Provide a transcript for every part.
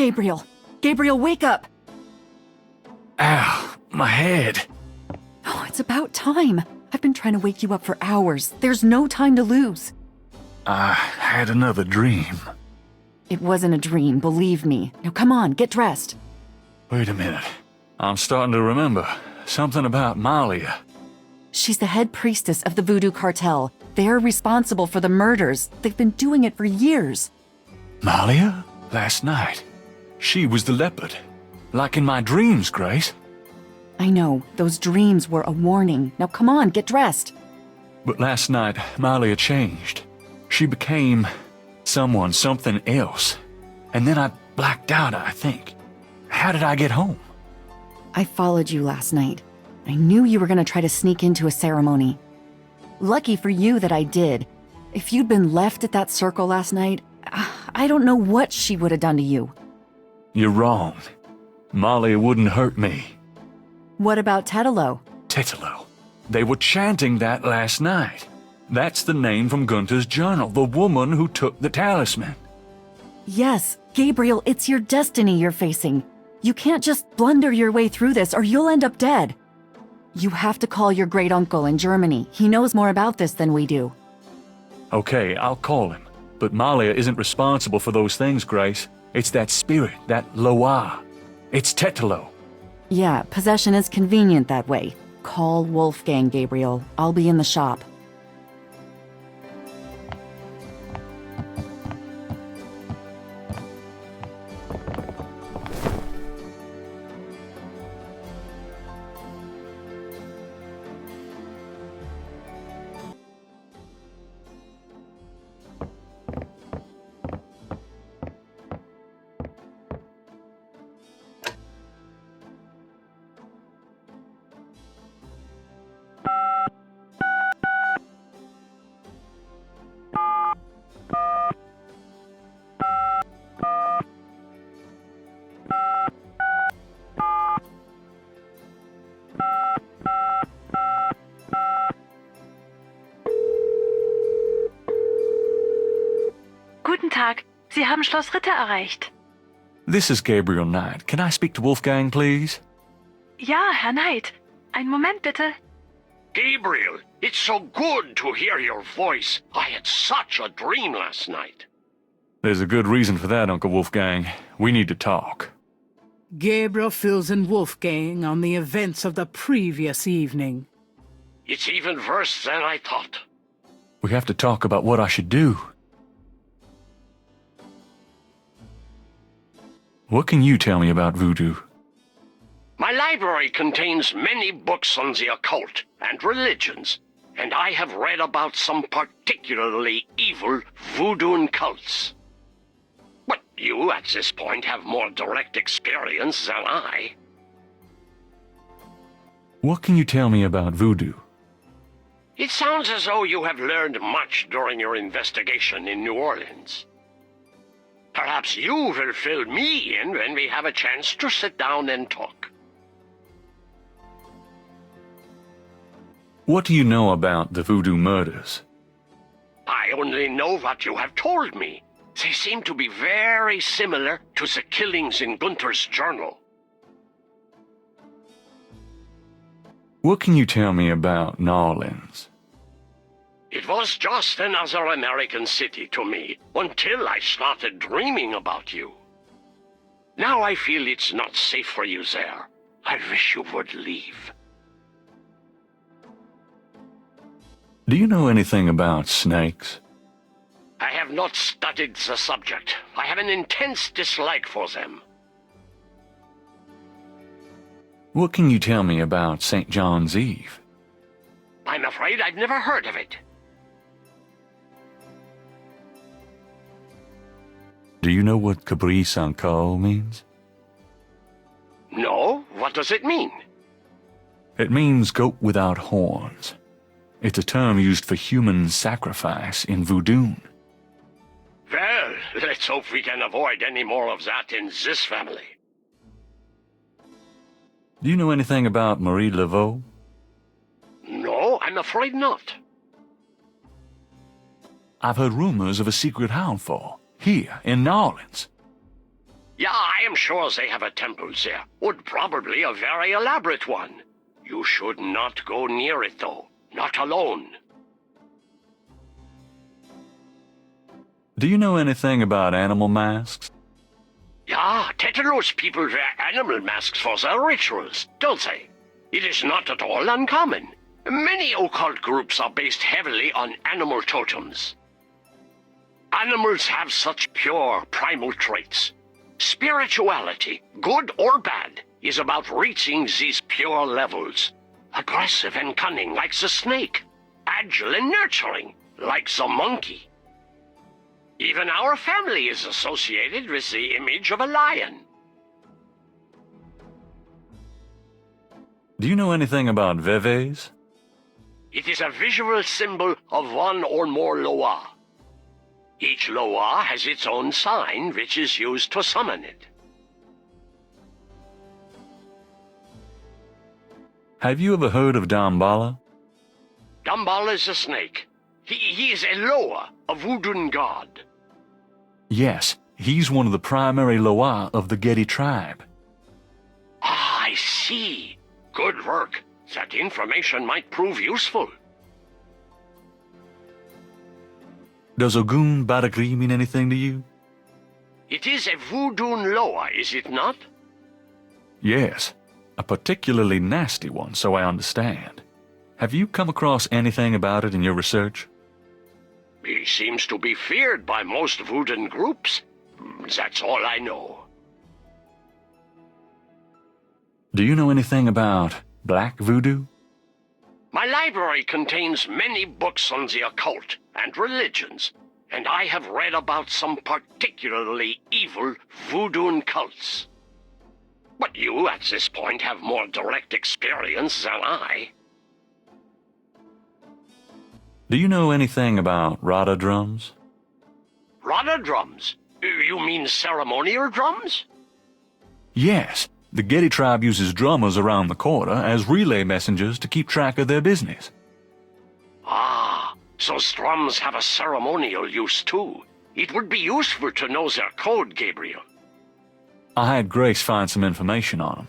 Gabriel! Gabriel, wake up! Ow, my head. Oh, it's about time. I've been trying to wake you up for hours. There's no time to lose. I had another dream. It wasn't a dream, believe me. Now come on, get dressed. Wait a minute. I'm starting to remember. Something about Malia. She's the head priestess of the Voodoo Cartel. They're responsible for the murders. They've been doing it for years. Malia? Last night. She was the leopard. Like in my dreams, Grace. I know, those dreams were a warning. Now come on, get dressed. But last night, Malia changed. She became something else. And then I blacked out, I think. How did I get home? I followed you last night. I knew you were going to try to sneak into a ceremony. Lucky for you that I did. If you'd been left at that circle last night, I don't know what she would have done to you. You're wrong. Malia wouldn't hurt me. What about Tetelo? Tetelo. They were chanting that last night. That's the name from Gunther's journal, the woman who took the talisman. Yes, Gabriel, it's your destiny you're facing. You can't just blunder your way through this or you'll end up dead. You have to call your great-uncle in Germany. He knows more about this than we do. Okay, I'll call him. But Malia isn't responsible for those things, Grace. It's that spirit, that Loa. It's Tetelo. Yeah, possession is convenient that way. Call Wolfgang, Gabriel. I'll be in the shop. Guten Tag, Sie haben Schloss Ritter erreicht. This is Gabriel Knight. Can I speak to Wolfgang, please? Ja, Herr Knight. Einen Moment bitte. Gabriel, it's so good to hear your voice. I had such a dream last night. There's a good reason for that, Uncle Wolfgang. We need to talk. Gabriel fills in Wolfgang on the events of the previous evening. It's even worse than I thought. We have to talk about what I should do. What can you tell me about voodoo? My library contains many books on the occult and religions, and I have read about some particularly evil voodoo cults. But you, at this point, have more direct experience than I. What can you tell me about voodoo? It sounds as though you have learned much during your investigation in New Orleans. Perhaps you will fill me in when we have a chance to sit down and talk. What do you know about the voodoo murders? I only know what you have told me. They seem to be very similar to the killings in Gunther's journal. What can you tell me about New Orleans? It was just another American city to me, until I started dreaming about you. Now I feel it's not safe for you there. I wish you would leave. Do you know anything about snakes? I have not studied the subject. I have an intense dislike for them. What can you tell me about St. John's Eve? I'm afraid I've never heard of it. Do you know what Capri Sanko means? No? What does it mean? It means goat without horns. It's a term used for human sacrifice in voodoo. Well, let's hope we can avoid any more of that in this family. Do you know anything about Marie Laveau? No, I'm afraid not. I've heard rumors of a secret hound fall, here in New Orleans. Yeah, I am sure they have a temple there, and probably a very elaborate one. You should not go near it, though. Not alone. Do you know anything about animal masks? Yeah, Tetelos people wear animal masks for their rituals, don't they? It is not at all uncommon. Many occult groups are based heavily on animal totems. Animals have such pure, primal traits. Spirituality, good or bad, is about reaching these pure levels. Aggressive and cunning like the snake. Agile and nurturing like the monkey. Even our family is associated with the image of a lion. Do you know anything about Veves? It is a visual symbol of one or more Loa. Each Loa has its own sign, which is used to summon it. Have you ever heard of Damballa? Damballa is a snake. He is a Loa, a voodoo god. Yes, he's one of the primary Loa of the Getty tribe. Ah, I see. Good work. That information might prove useful. Does Ogun Badagri mean anything to you? It is a voodoo Loa, is it not? Yes, a particularly nasty one, so I understand. Have you come across anything about it in your research? He seems to be feared by most voodoo groups. That's all I know. Do you know anything about black voodoo? My library contains many books on the occult and religions, and I have read about some particularly evil voodoo cults. But you, at this point, have more direct experience than I. Do you know anything about Rada drums? Rada drums? You mean ceremonial drums? Yes, the Getty tribe uses drummers around the quarter as relay messengers to keep track of their business. Ah, so drums have a ceremonial use too. It would be useful to know their code, Gabriel. I had Grace find some information on them.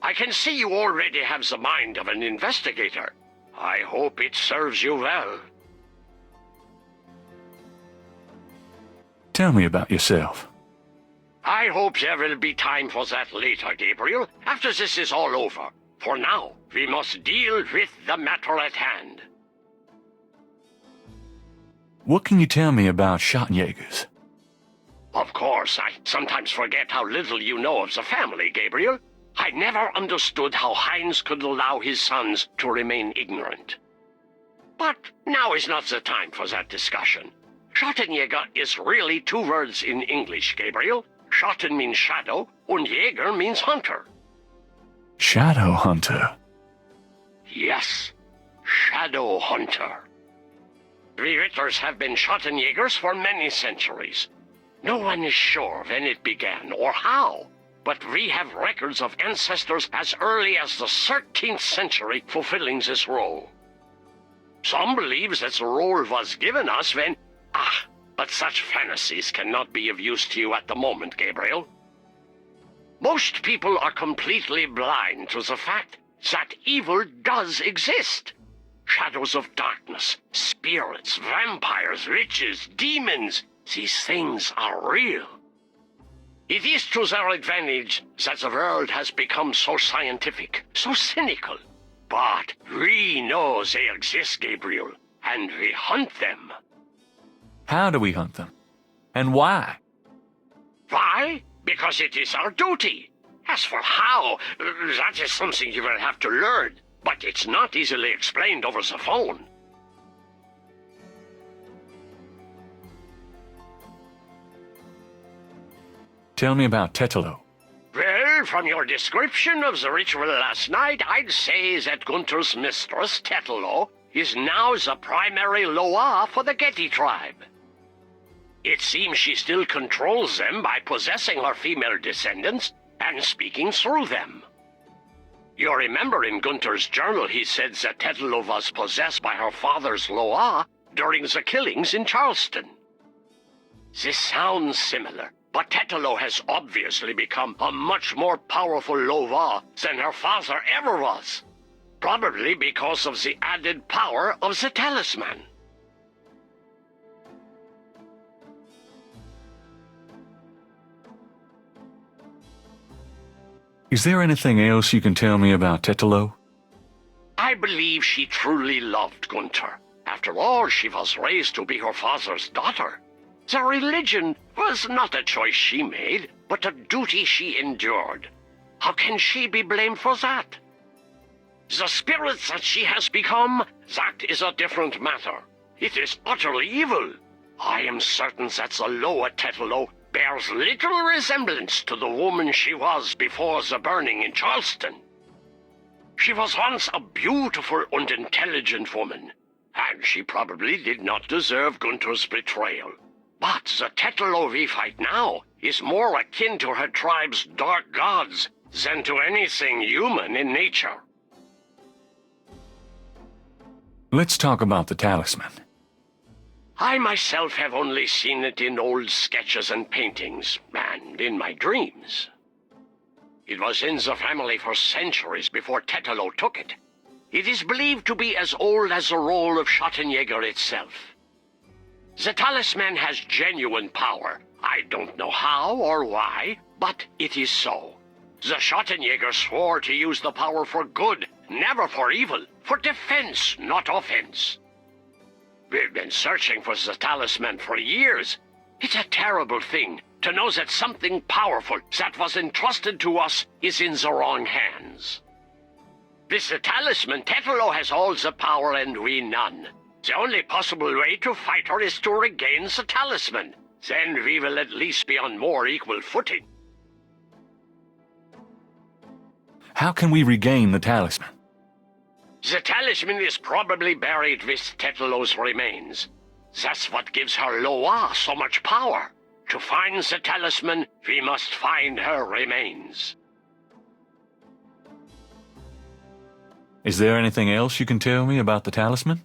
I can see you already have the mind of an investigator. I hope it serves you well. Tell me about yourself. I hope there will be time for that later, Gabriel, after this is all over. For now, we must deal with the matter at hand. What can you tell me about Schottenjägers? Of course, I sometimes forget how little you know of the family, Gabriel. I never understood how Heinz could allow his sons to remain ignorant. But now is not the time for that discussion. Schottenjäger is really two words in English, Gabriel. Schotten means shadow, and Jäger means hunter. Shadow Hunter. Yes, shadow hunter. We Ritters have been Schottenjägers for many centuries. No one is sure when it began or how, but we have records of ancestors as early as the 13th century fulfilling this role. Some believe that the role was given us when... but such fantasies cannot be of use to you at the moment, Gabriel. Most people are completely blind to the fact that evil does exist. Shadows of darkness, spirits, vampires, witches, demons, these things are real. It is to their advantage that the world has become so scientific, so cynical. But we know they exist, Gabriel, and we hunt them. How do we hunt them? And why? Why? Because it is our duty. As for how, that is something you will have to learn, but it's not easily explained over the phone. Tell me about Tetelo. Well, from your description of the ritual last night, I'd say that Gunther's mistress, Tetelo, is now the primary Loa for the Getty tribe. It seems she still controls them by possessing her female descendants and speaking through them. You remember in Gunther's journal he said that Tetelo was possessed by her father's Loa during the killings in Charleston. This sounds similar, But Tetelo has obviously become a much more powerful Lova than her father ever was. Probably because of the added power of the talisman. Is there anything else you can tell me about Tetelo? I believe she truly loved Gunther. After all, she was raised to be her father's daughter. The religion was not a choice she made, but a duty she endured. How can she be blamed for that? The spirit that she has become, that is a different matter. It is utterly evil. I am certain that the lower Tetelo bears little resemblance to the woman she was before the burning in Charleston. She was once a beautiful and intelligent woman, and she probably did not deserve Gunther's betrayal. But the Tetelo we fight now is more akin to her tribe's dark gods than to anything human in nature. Let's talk about the talisman. I myself have only seen it in old sketches and paintings, and in my dreams. It was in the family for centuries before Tetelo took it. It is believed to be as old as the role of Schottenjäger itself. The talisman has genuine power. I don't know how or why, but it is so. The Schottenjäger swore to use the power for good, never for evil, for defense, not offense. We've been searching for the talisman for years. It's a terrible thing to know that something powerful that was entrusted to us is in the wrong hands. With the talisman, Tetelo has all the power and we none. The only possible way to fight her is to regain the talisman. Then we will at least be on more equal footing. How can we regain the talisman? The talisman is probably buried with Tetelo's remains. That's what gives her Loa so much power. To find the talisman, we must find her remains. Is there anything else you can tell me about the talisman?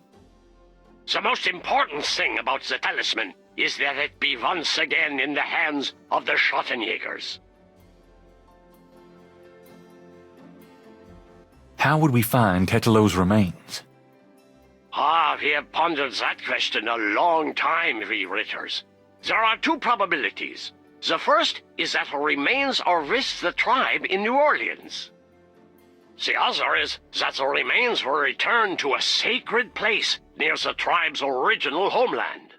The most important thing about the talisman is that it be once again in the hands of the Schottenjägers. How would we find Tetelo's remains? We have pondered that question a long time, we Ritters. There are two probabilities. The first is that her remains are with the tribe in New Orleans. The other is that the remains were returned to a sacred place near the tribe's original homeland.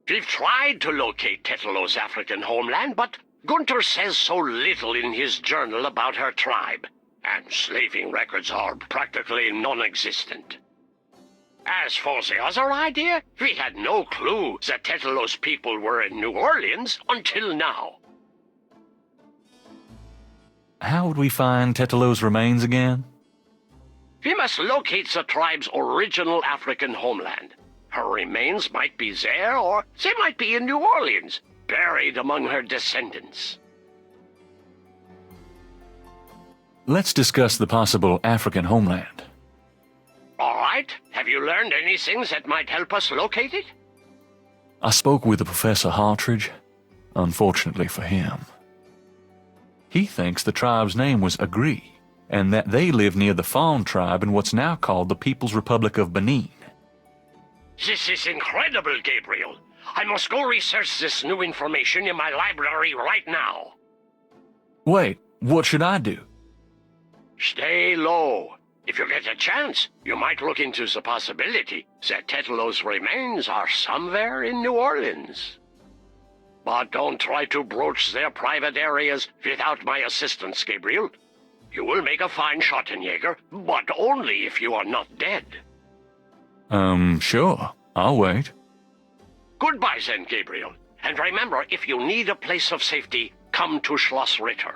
We've tried to locate Tetelo's African homeland, but Gunther says so little in his journal about her tribe, and slaving records are practically non-existent. As for the other idea, we had no clue that Tetelo's people were in New Orleans until now. How would we find Tetelo's remains again? We must locate the tribe's original African homeland. Her remains might be there, or they might be in New Orleans, buried among her descendants. Let's discuss the possible African homeland. All right. Have you learned anything that might help us locate it? I spoke with Professor Hartridge, unfortunately for him. He thinks the tribe's name was Agree, and that they live near the Fawn tribe in what's now called the People's Republic of Benin. This is incredible, Gabriel. I must go research this new information in my library right now. Wait, what should I do? Stay low. If you get a chance, you might look into the possibility that Tetelo's remains are somewhere in New Orleans. But don't try to broach their private areas without my assistance, Gabriel. You will make a fine Schottenjäger, but only if you are not dead. Sure. I'll wait. Goodbye then, Gabriel. And remember, if you need a place of safety, come to Schloss Ritter.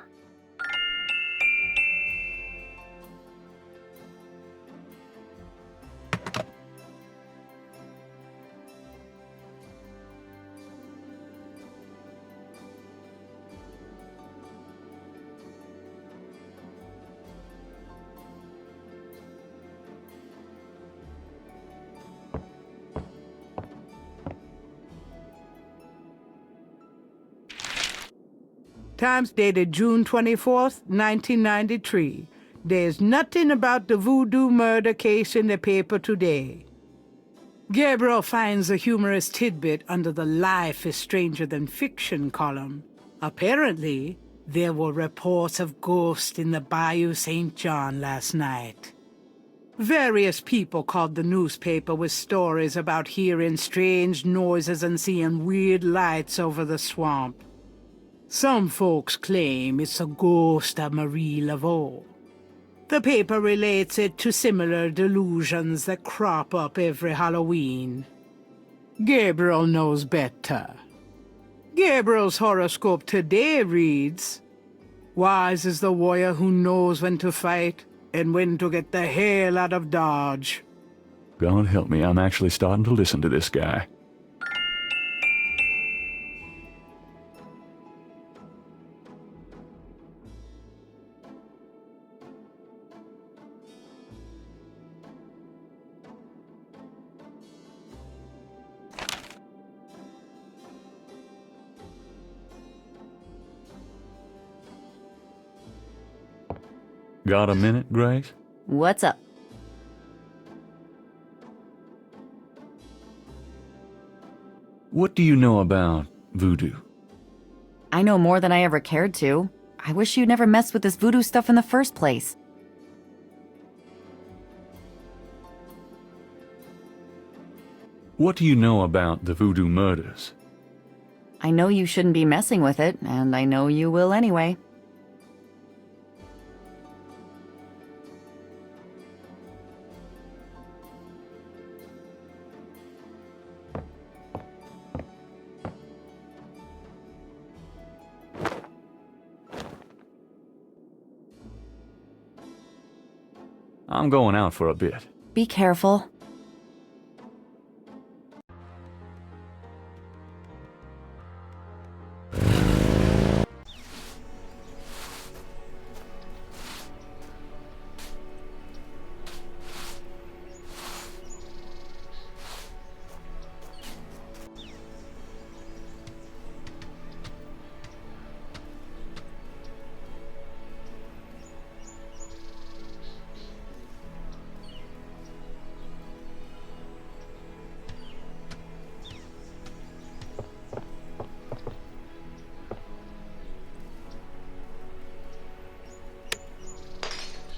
Times dated June 24th, 1993. There's nothing about the voodoo murder case in the paper today. Gabriel finds a humorous tidbit under the Life is Stranger Than Fiction column. Apparently, there were reports of ghosts in the Bayou St. John last night. Various people called the newspaper with stories about hearing strange noises and seeing weird lights over the swamp. Some folks claim it's a ghost of Marie Laveau. The paper relates it to similar delusions that crop up every Halloween. Gabriel knows better. Gabriel's horoscope today reads, "Wise is the warrior who knows when to fight and when to get the hell out of Dodge." God help me, I'm actually starting to listen to this guy. Got a minute, Grace? What's up? What do you know about voodoo? I know more than I ever cared to. I wish you'd never messed with this voodoo stuff in the first place. What do you know about the voodoo murders? I know you shouldn't be messing with it, and I know you will anyway. I'm going out for a bit. Be careful.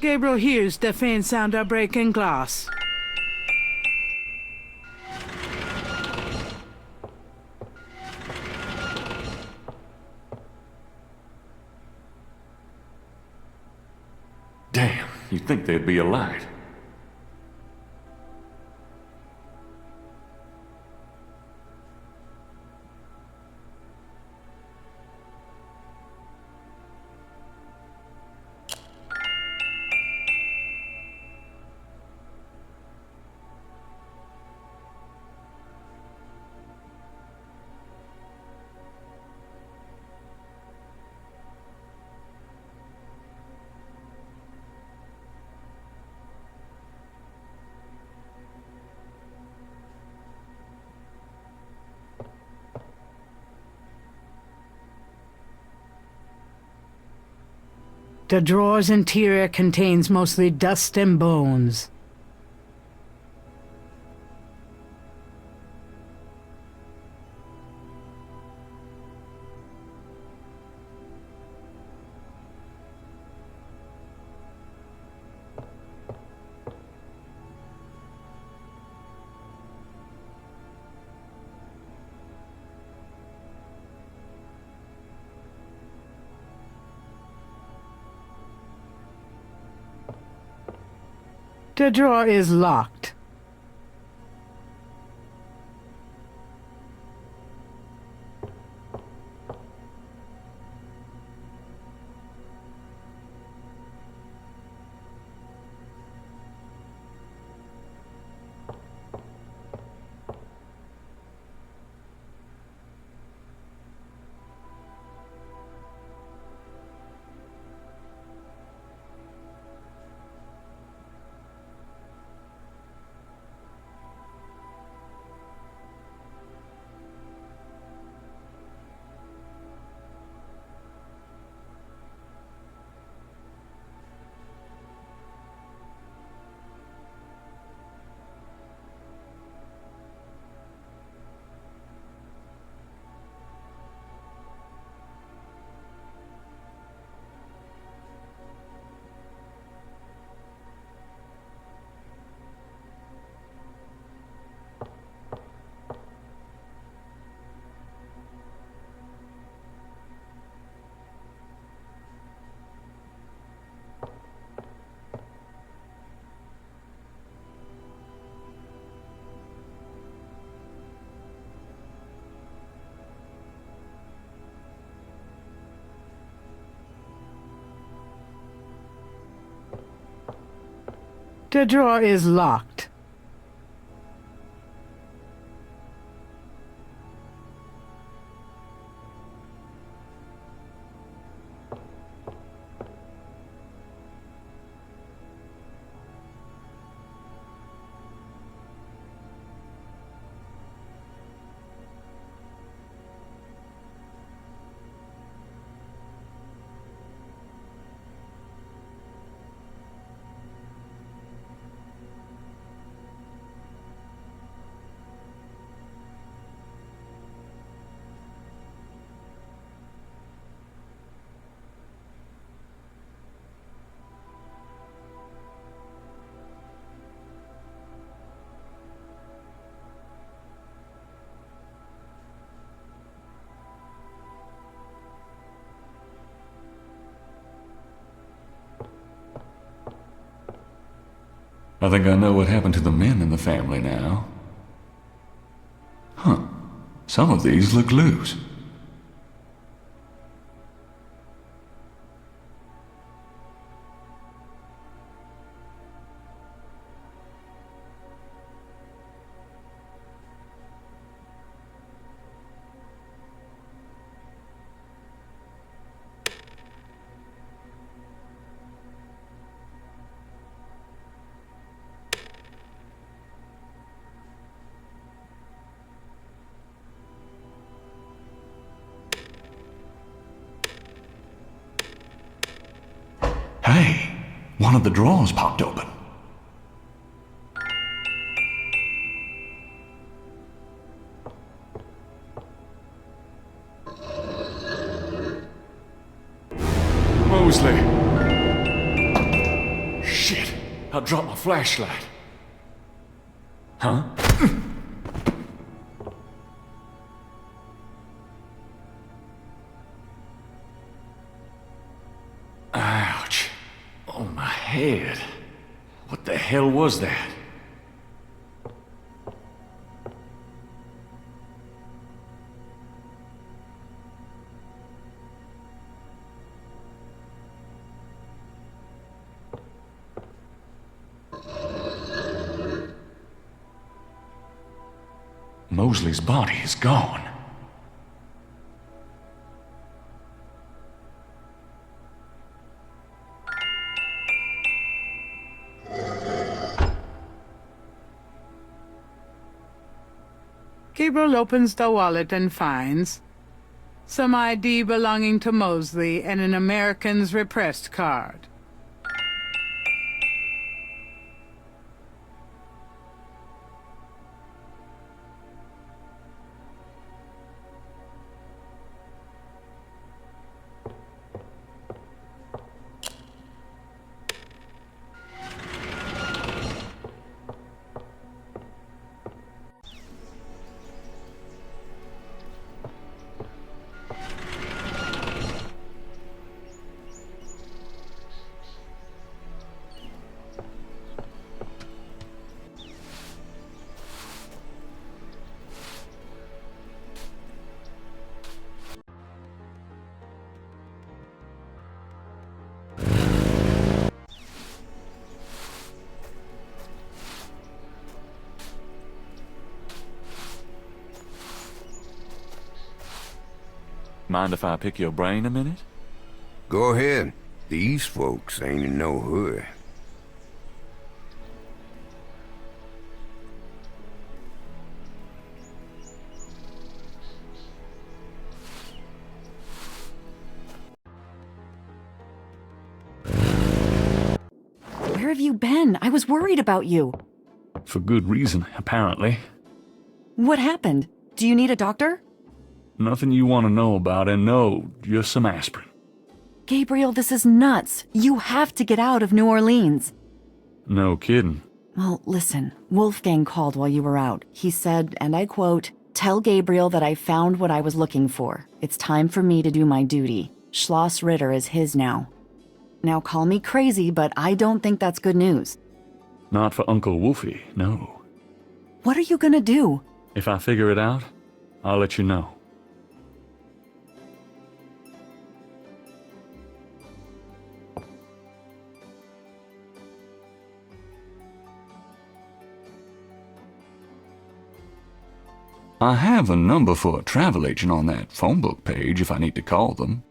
Gabriel hears the faint sound of breaking glass. Damn, you'd think there'd be a light. The drawer's interior contains mostly dust and bones. The drawer is locked. The drawer is locked. I think I know what happened to the men in the family now. Huh. Some of these look loose. Hey, one of the drawers popped open. Mosley! Shit, I dropped my flashlight. Huh? Ouch. Oh, my head. What the hell was that? Mosley's body is gone. Gabriel opens the wallet and finds some ID belonging to Mosley and an American's repressed card. Mind if I pick your brain a minute? Go ahead. These folks ain't in no hurry. Where have you been? I was worried about you. For good reason, apparently. What happened? Do you need a doctor? Nothing you want to know about, and no, just some aspirin. Gabriel, this is nuts. You have to get out of New Orleans. No kidding. Well, listen, Wolfgang called while you were out. He said, and I quote, "Tell Gabriel that I found what I was looking for. It's time for me to do my duty. Schloss Ritter is his now." Now call me crazy, but I don't think that's good news. Not for Uncle Wolfie, no. What are you gonna do? If I figure it out, I'll let you know. I have a number for a travel agent on that phone book page if I need to call them.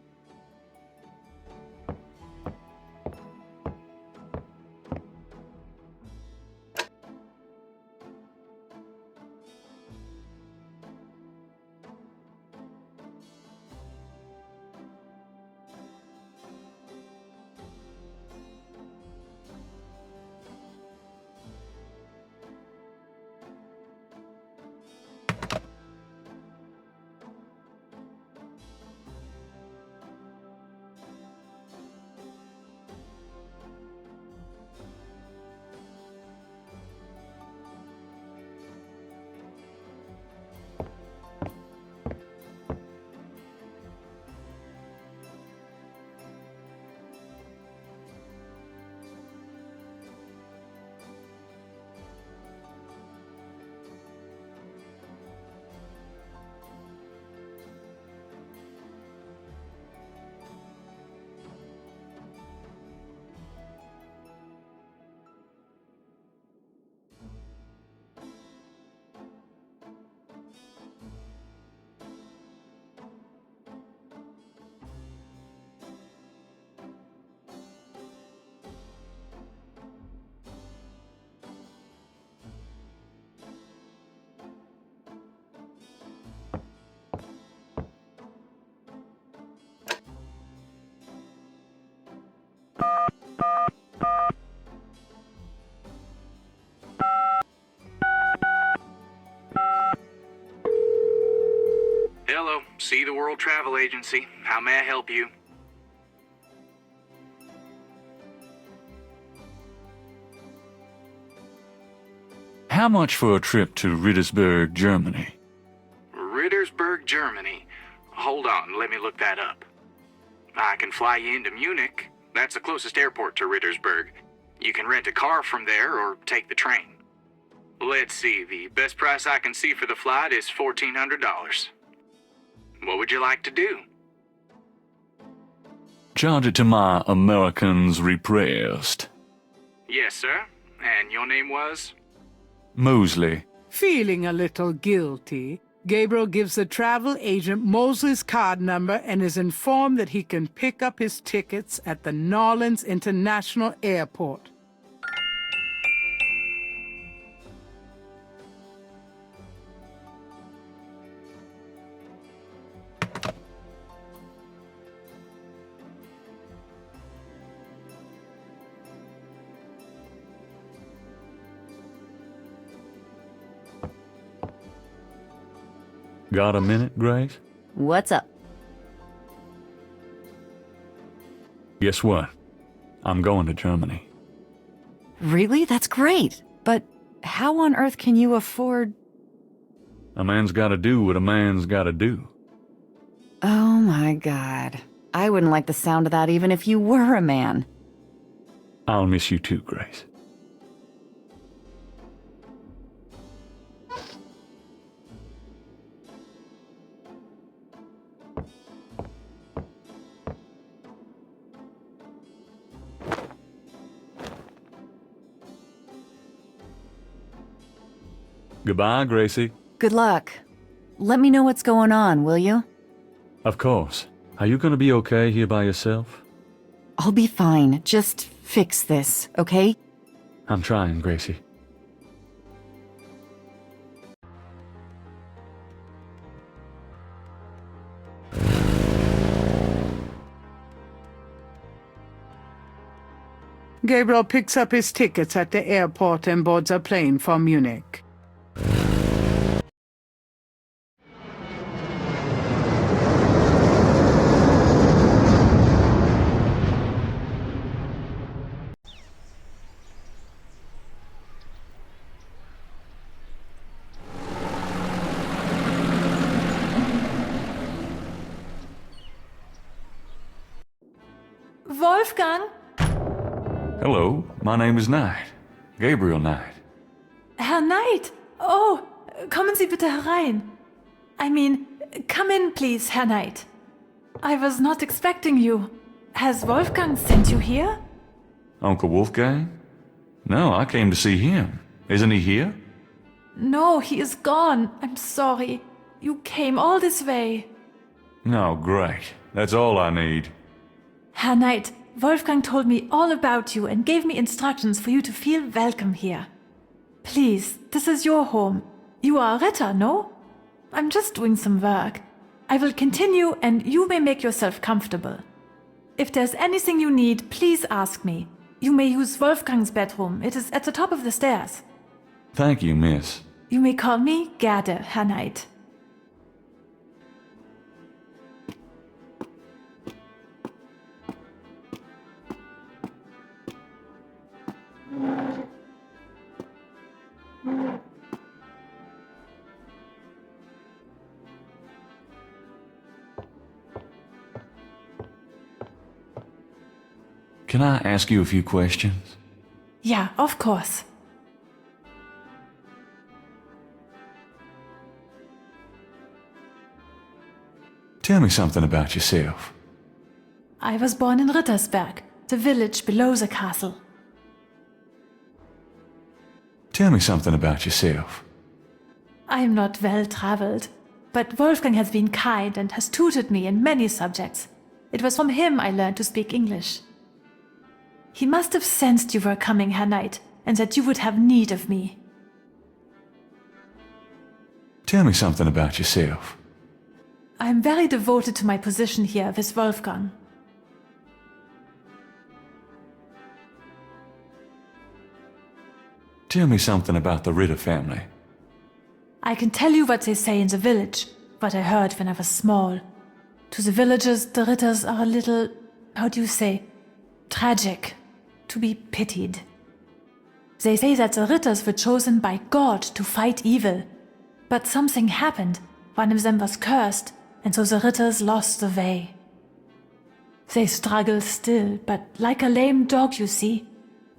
Hello, See the World Travel Agency. How may I help you? How much for a trip to Rittersberg, Germany? Rittersberg, Germany. Hold on, let me look that up. I can fly you into Munich. That's the closest airport to Rittersberg. You can rent a car from there or take the train. Let's see, the best price I can see for the flight is $1,400. What would you like to do? Charge it to my Americans repressed. Yes, sir. And your name was? Mosley. Feeling a little guilty, Gabriel gives the travel agent Mosley's card number and is informed that he can pick up his tickets at the Nolens International Airport. Got a minute, Grace? What's up? Guess what? I'm going to Germany. Really? That's great. But how on earth can you afford... A man's gotta do what a man's gotta do. Oh my God. I wouldn't like the sound of that even if you were a man. I'll miss you too, Grace. Goodbye, Gracie. Good luck. Let me know what's going on, will you? Of course. Are you gonna be okay here by yourself? I'll be fine. Just fix this, okay? I'm trying, Gracie. Gabriel picks up his tickets at the airport and boards a plane for Munich. Wolfgang? Hello, my name is Knight. Gabriel Knight. Herr Knight! Oh, kommen Sie bitte herein. I mean, come in, please, Herr Knight. I was not expecting you. Has Wolfgang sent you here? Uncle Wolfgang? No, I came to see him. Isn't he here? No, he is gone. I'm sorry. You came all this way. No, great. That's all I need. Herr Knight, Wolfgang told me all about you and gave me instructions for you to feel welcome here. Please, this is your home. You are a Ritter, no? I'm just doing some work. I will continue and you may make yourself comfortable. If there's anything you need, please ask me. You may use Wolfgang's bedroom. It is at the top of the stairs. Thank you, miss. You may call me Gerde, Herr Knight. Can I ask you a few questions? Yeah, of course. Tell me something about yourself. I was born in Rittersberg, the village below the castle. Tell me something about yourself. I'm not well traveled, but Wolfgang has been kind and has tutored me in many subjects. It was from him I learned to speak English. He must have sensed you were coming, Herr Knight, and that you would have need of me. Tell me something about yourself. I'm very devoted to my position here with Wolfgang. Tell me something about the Ritter family. I can tell you what they say in the village, what I heard when I was small. To the villagers, the Ritters are a little, how do you say, tragic, to be pitied. They say that the Ritters were chosen by God to fight evil. But something happened. One of them was cursed, and so the Ritters lost the way. They struggle still, but like a lame dog, you see,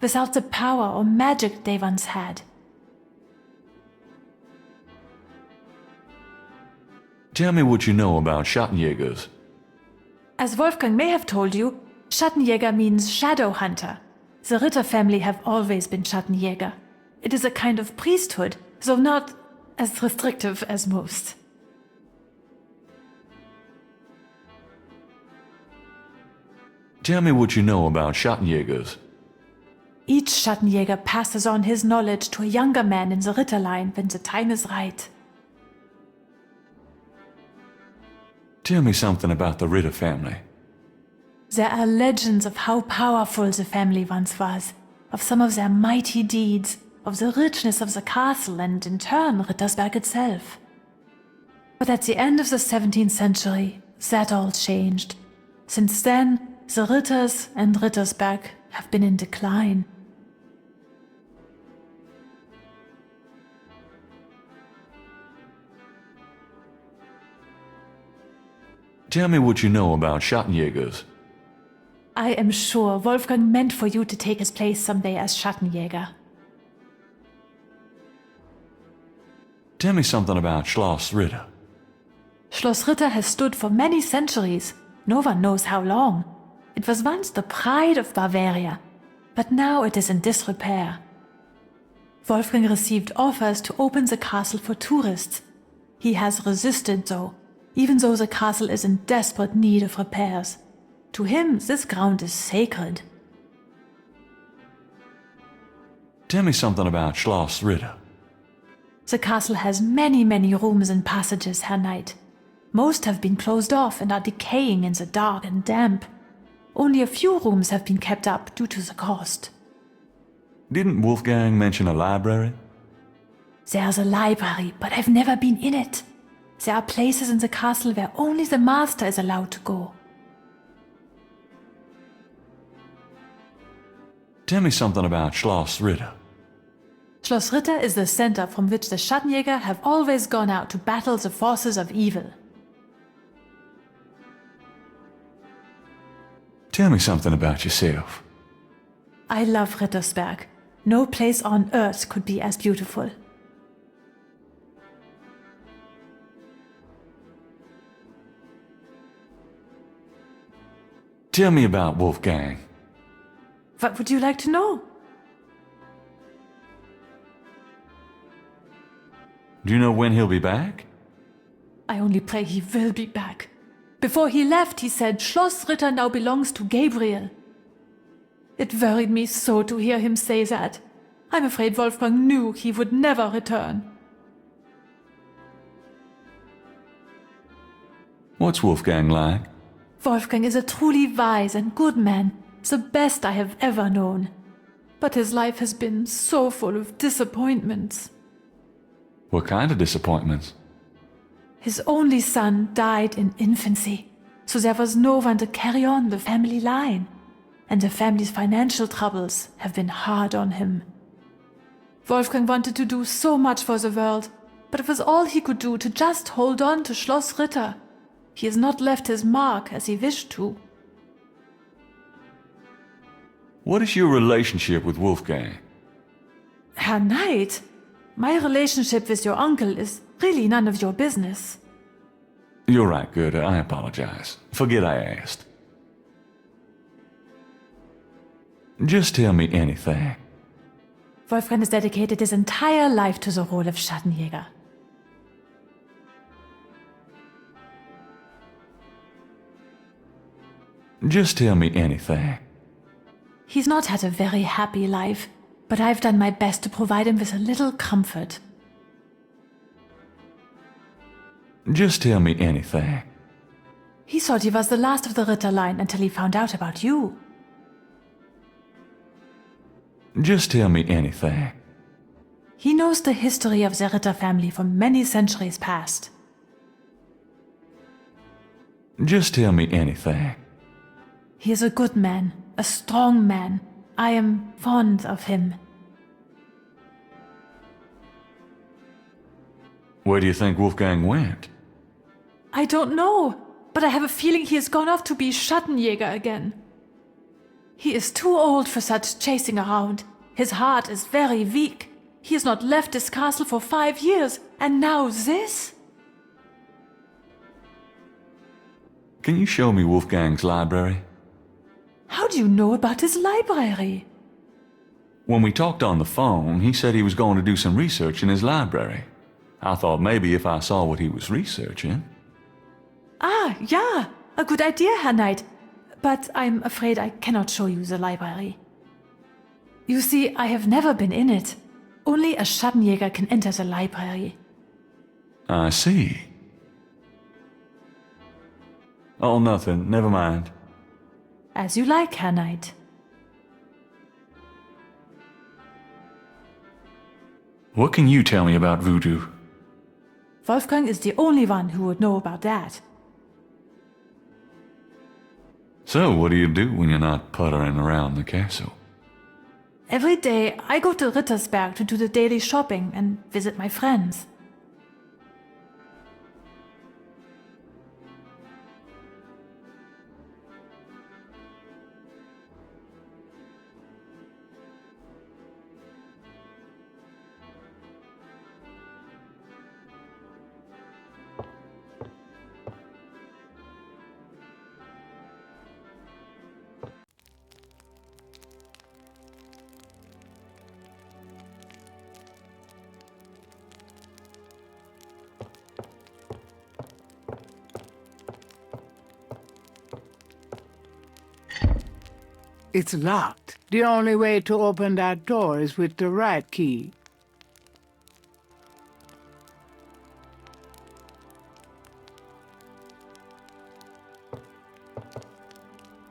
without the power or magic they once had. Tell me what you know about Schattenjägers. As Wolfgang may have told you, Schattenjäger means shadow hunter. The Ritter family have always been Schattenjäger. It is a kind of priesthood, though not as restrictive as most. Tell me what you know about Schattenjägers. Each Schattenjäger passes on his knowledge to a younger man in the Ritter line when the time is right. Tell me something about the Ritter family. There are legends of how powerful the family once was, of some of their mighty deeds, of the richness of the castle and, in turn, Rittersberg itself. But at the end of the 17th century, that all changed. Since then, the Ritters and Rittersberg have been in decline. Tell me what you know about Schattenjägers. I am sure Wolfgang meant for you to take his place someday as Schattenjäger. Tell me something about Schloss Ritter. Schloss Ritter has stood for many centuries. No one knows how long. It was once the pride of Bavaria, but now it is in disrepair. Wolfgang received offers to open the castle for tourists. He has resisted, though, even though the castle is in desperate need of repairs. To him, this ground is sacred. Tell me something about Schloss Ritter. The castle has many, many rooms and passages, Herr Knight. Most have been closed off and are decaying in the dark and damp. Only a few rooms have been kept up due to the cost. Didn't Wolfgang mention a library? There's a library, but I've never been in it. There are places in the castle where only the master is allowed to go. Tell me something about Schloss Ritter. Schloss Ritter is the center from which the Schattenjäger have always gone out to battle the forces of evil. Tell me something about yourself. I love Rittersberg. No place on earth could be as beautiful. Tell me about Wolfgang. What would you like to know? Do you know when he'll be back? I only pray he will be back. Before he left, he said Schloss Ritter now belongs to Gabriel. It worried me so to hear him say that. I'm afraid Wolfgang knew he would never return. What's Wolfgang like? Wolfgang is a truly wise and good man, the best I have ever known. But his life has been so full of disappointments. What kind of disappointments? His only son died in infancy, so there was no one to carry on the family line. And the family's financial troubles have been hard on him. Wolfgang wanted to do so much for the world, but it was all he could do to just hold on to Schloss Ritter. He has not left his mark as he wished to. What is your relationship with Wolfgang? Herr Knight, my relationship with your uncle is really none of your business. You're right, Goethe. I apologize. Forget I asked. Just tell me anything. Wolfgang has dedicated his entire life to the role of Schattenjäger. Just tell me anything. He's not had a very happy life, but I've done my best to provide him with a little comfort. Just tell me anything. He thought he was the last of the Ritter line until he found out about you. Just tell me anything. He knows the history of the Ritter family from many centuries past. Just tell me anything. He is a good man, a strong man. I am fond of him. Where do you think Wolfgang went? I don't know, but I have a feeling he has gone off to be Schattenjäger again. He is too old for such chasing around. His heart is very weak. He has not left his castle for 5 years, and now this? Can you show me Wolfgang's library? How do you know about his library? When we talked on the phone, he said he was going to do some research in his library. I thought maybe if I saw what he was researching. Ah, yeah, a good idea, Herr Knight. But I'm afraid I cannot show you the library. You see, I have never been in it. Only a Schattenjäger can enter the library. I see. Oh, nothing. Never mind. As you like, Herr Knight. What can you tell me about voodoo? Wolfgang is the only one who would know about that. So, what do you do when you're not puttering around the castle? Every day, I go to Rittersberg to do the daily shopping and visit my friends. It's locked. The only way to open that door is with the right key.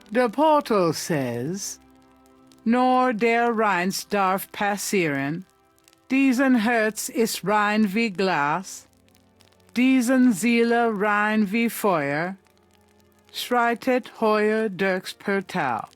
The portal says, Nor der Rheins darf passieren, diesen Herz ist rein wie Glas, diesen Seele rein wie Feuer, schreitet heuer durchs Portal.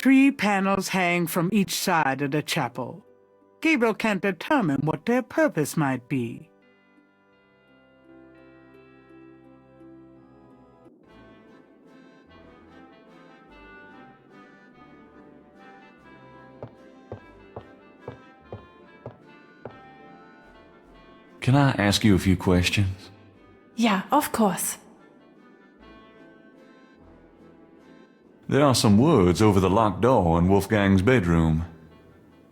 Three panels hang from each side of the chapel. Gabriel can't determine what their purpose might be. Can I ask you a few questions? Yeah, of course. There are some words over the locked door in Wolfgang's bedroom.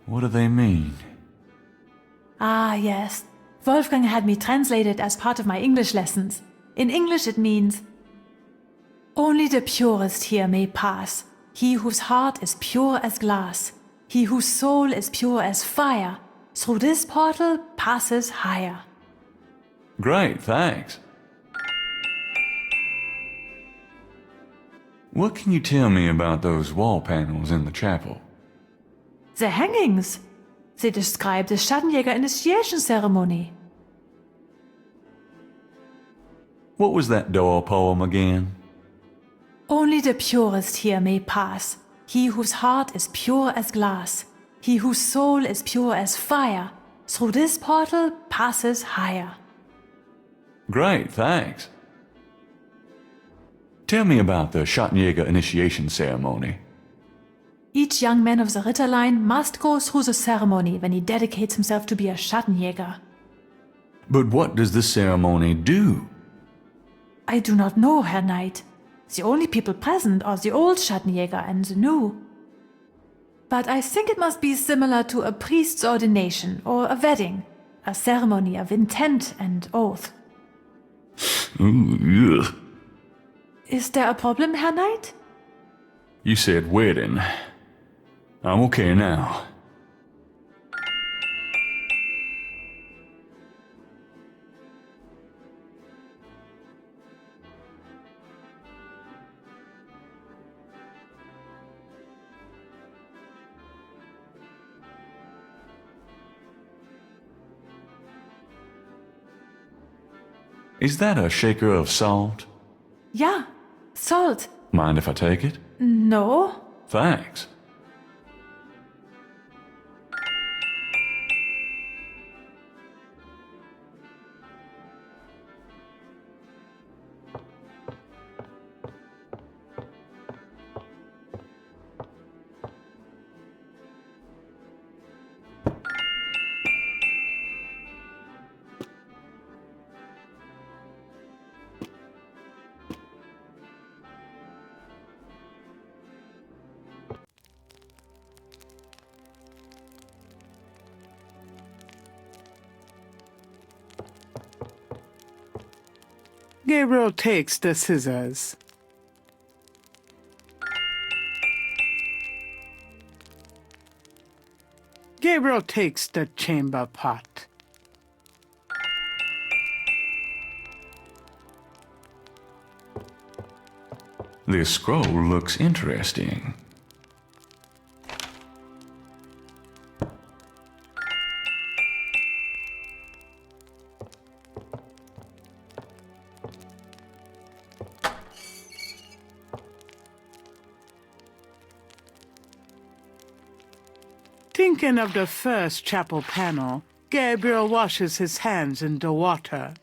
What do they mean? Ah, yes. Wolfgang had me translated as part of my English lessons. In English it means, "Only the purest here may pass, he whose heart is pure as glass, he whose soul is pure as fire, through this portal passes higher." Great, thanks. What can you tell me about those wall panels in the chapel? The hangings. They describe the Schattenjäger initiation ceremony. What was that door poem again? Only the purest here may pass, he whose heart is pure as glass, he whose soul is pure as fire, through this portal passes higher. Great, thanks. Tell me about the Schattenjäger initiation ceremony. Each young man of the Ritterline must go through the ceremony when he dedicates himself to be a Schattenjäger. But what does this ceremony do? I do not know, Herr Knight. The only people present are the old Schattenjäger and the new. But I think it must be similar to a priest's ordination or a wedding, a ceremony of intent and oath. Ooh, ugh. Is there a problem, Herr Knight? You said wedding. I'm okay now. Is that a shaker of salt? Ja, salt. Mind if I take it? No. Thanks. Gabriel takes the scissors. Gabriel takes the chamber pot. This scroll looks interesting. Thinking of the first chapel panel, Gabriel washes his hands in the water.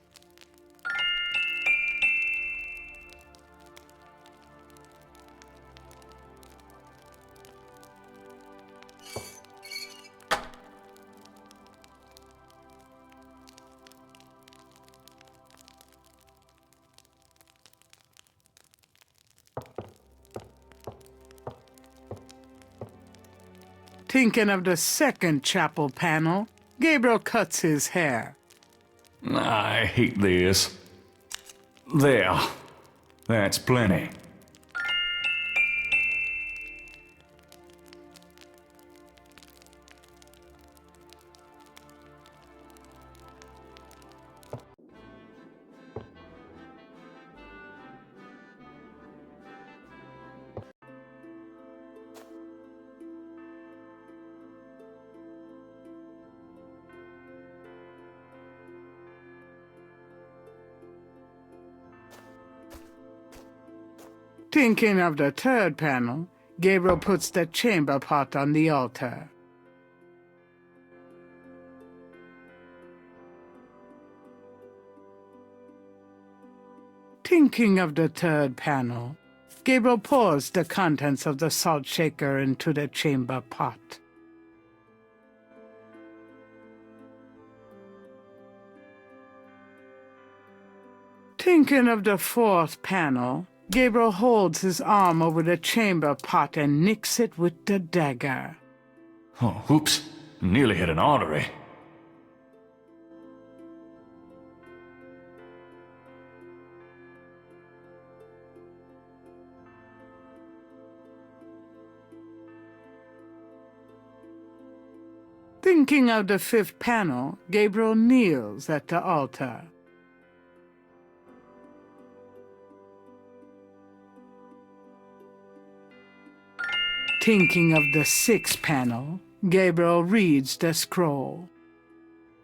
Thinking of the second chapel panel, Gabriel cuts his hair. I hate this. There. That's plenty. Thinking of the third panel, Gabriel puts the chamber pot on the altar. Thinking of the third panel, Gabriel pours the contents of the salt shaker into the chamber pot. Thinking of the fourth panel, Gabriel holds his arm over the chamber pot and nicks it with the dagger. Oh, oops. Nearly hit an artery. Thinking of the fifth panel, Gabriel kneels at the altar. Thinking of the sixth panel, Gabriel reads the scroll.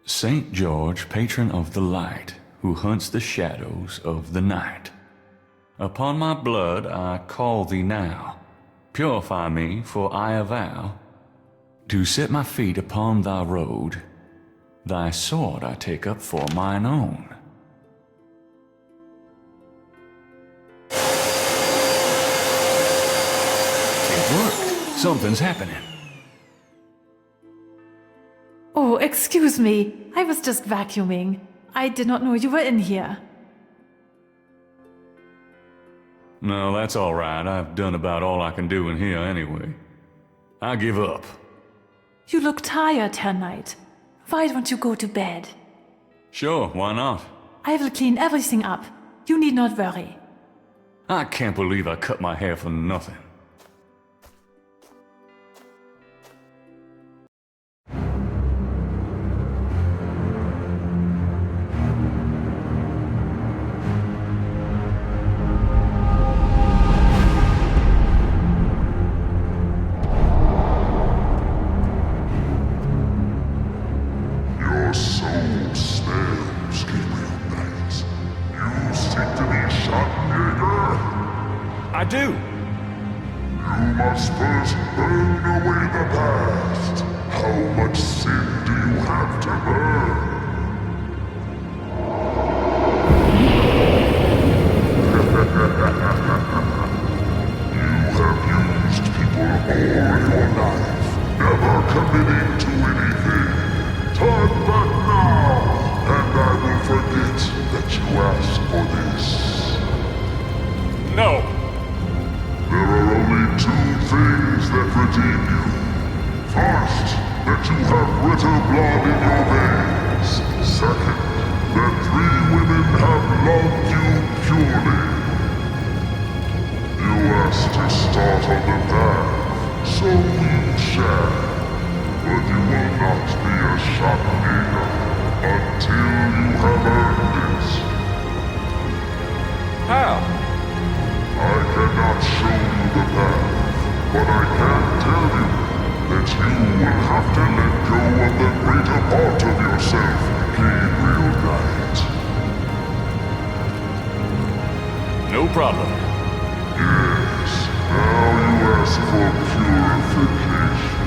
Saint George, patron of the light, who hunts the shadows of the night. Upon my blood I call thee now. Purify me, for I avow to set my feet upon thy road. Thy sword I take up for mine own. It worked. Something's happening. Oh, excuse me. I was just vacuuming. I did not know you were in here. No, that's all right. I've done about all I can do in here anyway. I give up. You look tired, Herr Knight. Why don't you go to bed? Sure, why not? I will clean everything up. You need not worry. I can't believe I cut my hair for nothing. Your soul smells, Gabriel Knight. You seek to be Schattenjäger? I do! You must first burn away the past. How much sin do you have to burn? You have used people all your life, never committing to anything. Turn back now, and I will forget that you asked for this. No! There are only two things that redeem you. First, that you have Ritter blood in your veins. Second, that 3 women have loved you purely. You asked to start on the path, so you shall. But you will not be a Schattenjäger until you have earned it. How? I cannot show you the path, but I can tell you that you will have to let go of the greater part of yourself, Gabriel Knight. No problem. Yes, now you ask for purification.